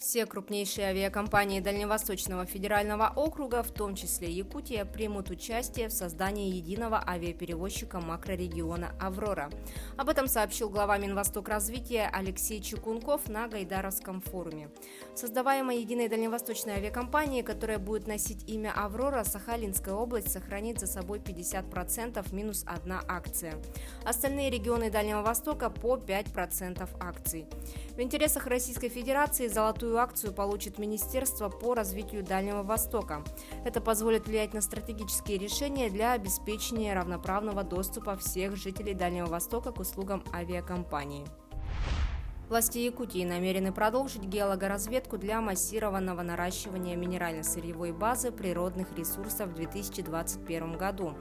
Все крупнейшие авиакомпании Дальневосточного федерального округа, в том числе Якутия, примут участие в создании единого авиаперевозчика макрорегиона «Аврора». Об этом сообщил глава Минвостокразвития Алексей Чекунков на Гайдаровском форуме. Создаваемая единой дальневосточной авиакомпанией, которая будет носить имя «Аврора», Сахалинская область сохранит за собой 50% минус одна акция. Остальные регионы Дальнего Востока по 5% акций. В интересах Российской Федерации золотую акцию получит Министерство по развитию Дальнего Востока. Это позволит влиять на стратегические решения для обеспечения равноправного доступа всех жителей Дальнего Востока к услугам авиакомпании. Власти Якутии намерены продолжить геологоразведку для массированного наращивания минерально-сырьевой базы природных ресурсов в 2021 году.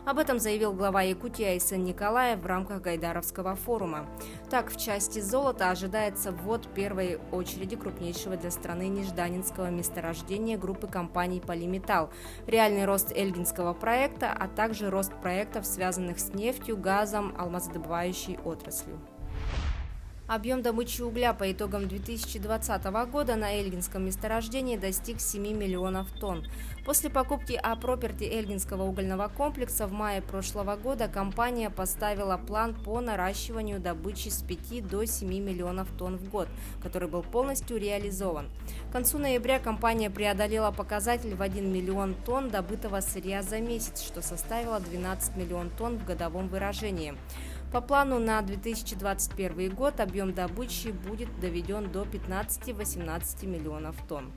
Об этом заявил глава Якутии Айсен Николаев в рамках Гайдаровского форума. Так, в части золота ожидается ввод в первой очереди крупнейшего для страны нежданинского месторождения группы компаний «Полиметалл», реальный рост Эльгинского проекта, а также рост проектов, связанных с нефтью, газом, алмазодобывающей отраслью. Объем добычи угля по итогам 2020 года на Эльгинском месторождении достиг 7 миллионов тонн. После покупки А-Проперти Эльгинского угольного комплекса в мае прошлого года компания поставила план по наращиванию добычи с 5 до 7 миллионов тонн в год, который был полностью реализован. К концу ноября компания преодолела показатель в 1 миллион тонн добытого сырья за месяц, что составило 12 миллионов тонн в годовом выражении. По плану на 2021 год объем добычи будет доведен до 15-18 миллионов тонн.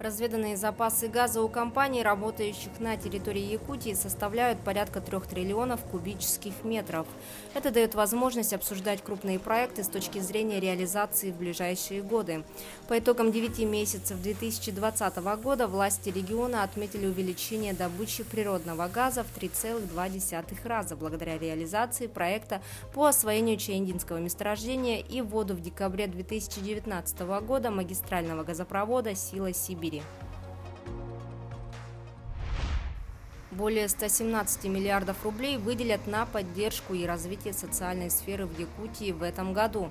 Разведанные запасы газа у компаний, работающих на территории Якутии, составляют порядка 3 триллионов кубических метров. Это дает возможность обсуждать крупные проекты с точки зрения реализации в ближайшие годы. По итогам 9 месяцев 2020 года власти региона отметили увеличение добычи природного газа в 3,2 раза благодаря реализации проекта по освоению Чаиндинского месторождения и вводу в декабре 2019 года магистрального газопровода «Сила Сибири». Более 117 миллиардов рублей выделят на поддержку и развитие социальной сферы в Якутии в этом году.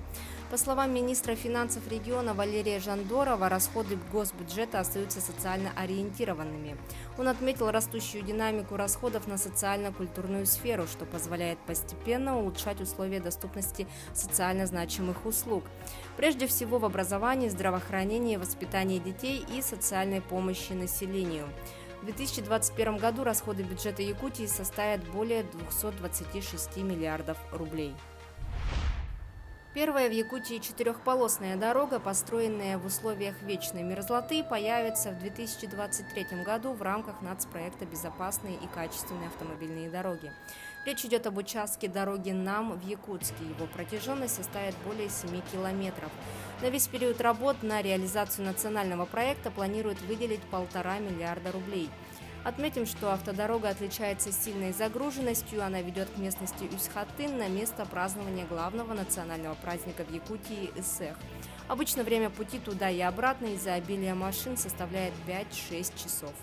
По словам министра финансов региона Валерия Жандорова, расходы госбюджета остаются социально ориентированными. Он отметил растущую динамику расходов на социально-культурную сферу, что позволяет постепенно улучшать условия доступности социально значимых услуг. Прежде всего в образовании, здравоохранении, воспитании детей и социальной помощи населению. В 2021 году расходы бюджета Якутии составят более 226 миллиардов рублей. Первая в Якутии четырехполосная дорога, построенная в условиях вечной мерзлоты, появится в 2023 году в рамках нацпроекта «Безопасные и качественные автомобильные дороги». Речь идет об участке дороги НАМ в Якутске. Его протяженность составит более 7 километров. На весь период работ на реализацию национального проекта планируют выделить 1,5 миллиарда рублей. Отметим, что автодорога отличается сильной загруженностью. Она ведет к местности Усть-Хатын, на место празднования главного национального праздника в Якутии – Исэх. Обычно время пути туда и обратно из-за обилия машин составляет 5-6 часов.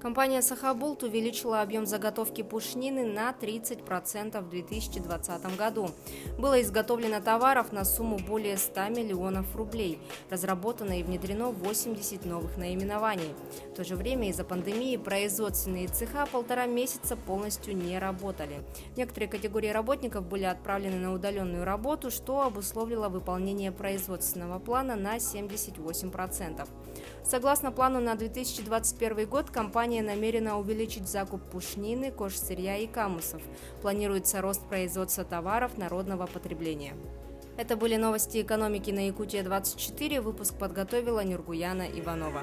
Компания «Сахабулт» увеличила объем заготовки пушнины на 30% в 2020 году. Было изготовлено товаров на сумму более 100 миллионов рублей. Разработано и внедрено 80 новых наименований. В то же время из-за пандемии производственные цеха 1,5 месяца полностью не работали. Некоторые категории работников были отправлены на удаленную работу, что обусловило выполнение производственного плана на 78%. Согласно плану на 2021 год, компания намерена увеличить закуп пушнины, кожсырья и камусов. Планируется рост производства товаров народного потребления. Это были новости экономики на Якутия 24. Выпуск подготовила Нюргуяна Иванова.